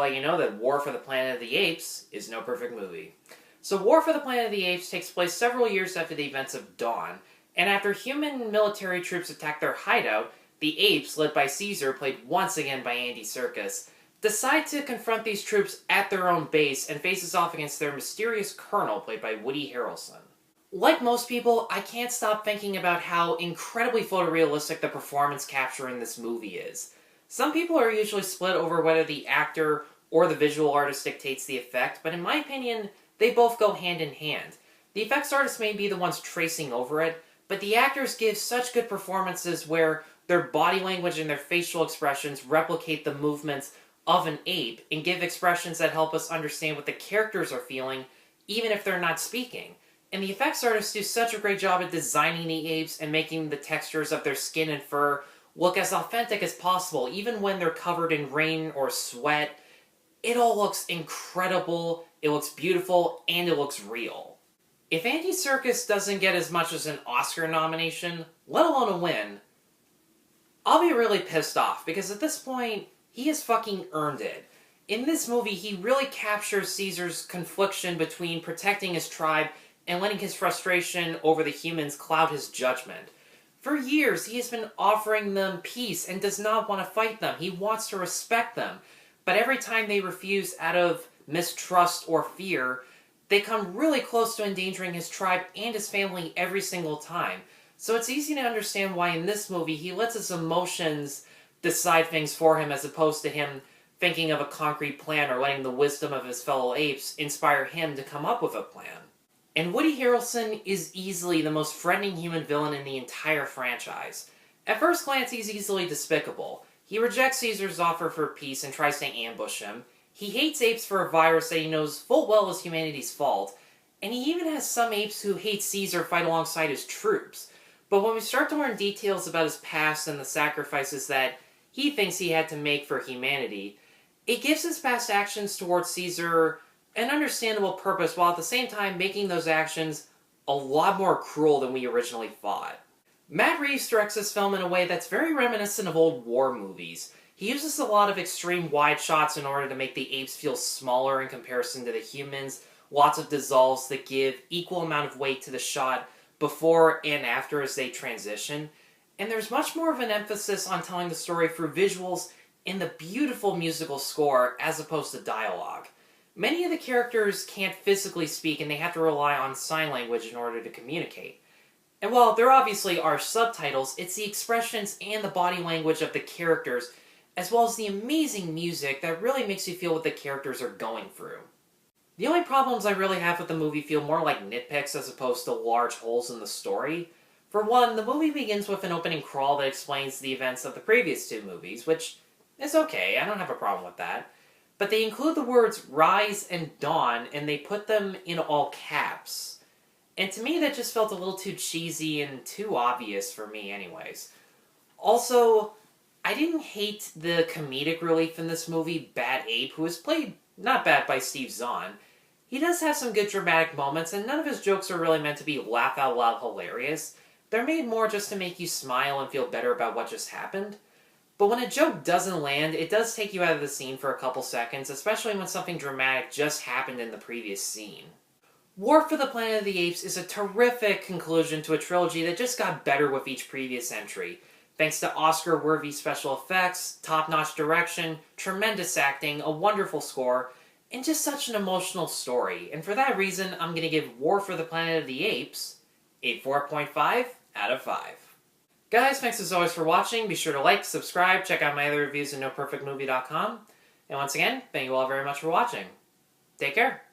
let you know that War for the Planet of the Apes is no perfect movie. So War for the Planet of the Apes takes place several years after the events of Dawn, and after human military troops attack their hideout, the apes, led by Caesar, played once again by Andy Serkis, decide to confront these troops at their own base and faces off against their mysterious colonel, played by Woody Harrelson. Like most people, I can't stop thinking about how incredibly photorealistic the performance capture in this movie is. Some people are usually split over whether the actor or the visual artist dictates the effect, but in my opinion, they both go hand in hand. The effects artists may be the ones tracing over it, but the actors give such good performances where their body language and their facial expressions replicate the movements of an ape and give expressions that help us understand what the characters are feeling, even if they're not speaking. And the effects artists do such a great job at designing the apes and making the textures of their skin and fur look as authentic as possible, even when they're covered in rain or sweat. It all looks incredible, it looks beautiful, and it looks real. If Andy Serkis doesn't get as much as an Oscar nomination, let alone a win, I'll be really pissed off, because at this point, he has fucking earned it. In this movie, he really captures Caesar's confliction between protecting his tribe and letting his frustration over the humans cloud his judgment. For years, he has been offering them peace and does not want to fight them. He wants to respect them. But every time they refuse out of mistrust or fear, they come really close to endangering his tribe and his family every single time. So it's easy to understand why in this movie he lets his emotions decide things for him, as opposed to him thinking of a concrete plan or letting the wisdom of his fellow apes inspire him to come up with a plan. And Woody Harrelson is easily the most threatening human villain in the entire franchise. At first glance, he's easily despicable. He rejects Caesar's offer for peace and tries to ambush him. He hates apes for a virus that he knows full well is humanity's fault. And he even has some apes who hate Caesar fight alongside his troops. But when we start to learn details about his past and the sacrifices that he thinks he had to make for humanity, it gives his past actions towards Caesar an understandable purpose, while at the same time making those actions a lot more cruel than we originally thought. Matt Reeves directs this film in a way that's very reminiscent of old war movies. He uses a lot of extreme wide shots in order to make the apes feel smaller in comparison to the humans, lots of dissolves that give equal amount of weight to the shot before and after as they transition, and there's much more of an emphasis on telling the story through visuals and the beautiful musical score as opposed to dialogue. Many of the characters can't physically speak and they have to rely on sign language in order to communicate. And while there obviously are subtitles, it's the expressions and the body language of the characters, as well as the amazing music that really makes you feel what the characters are going through. The only problems I really have with the movie feel more like nitpicks as opposed to large holes in the story. For one, the movie begins with an opening crawl that explains the events of the previous two movies, which is okay, I don't have a problem with that. But they include the words rise and dawn, and they put them in all caps. And to me that just felt a little too cheesy and too obvious for me anyways. Also, I didn't hate the comedic relief in this movie, Bad Ape, who is played not bad by Steve Zahn. He does have some good dramatic moments, and none of his jokes are really meant to be laugh-out-loud hilarious. They're made more just to make you smile and feel better about what just happened. But when a joke doesn't land, it does take you out of the scene for a couple seconds, especially when something dramatic just happened in the previous scene. War for the Planet of the Apes is a terrific conclusion to a trilogy that just got better with each previous entry. Thanks to Oscar-worthy special effects, top-notch direction, tremendous acting, a wonderful score, and just such an emotional story. And for that reason, I'm going to give War for the Planet of the Apes a 4.5 out of 5. Guys, thanks as always for watching. Be sure to like, subscribe, check out my other reviews at NoPerfectMovie.com. And once again, thank you all very much for watching. Take care.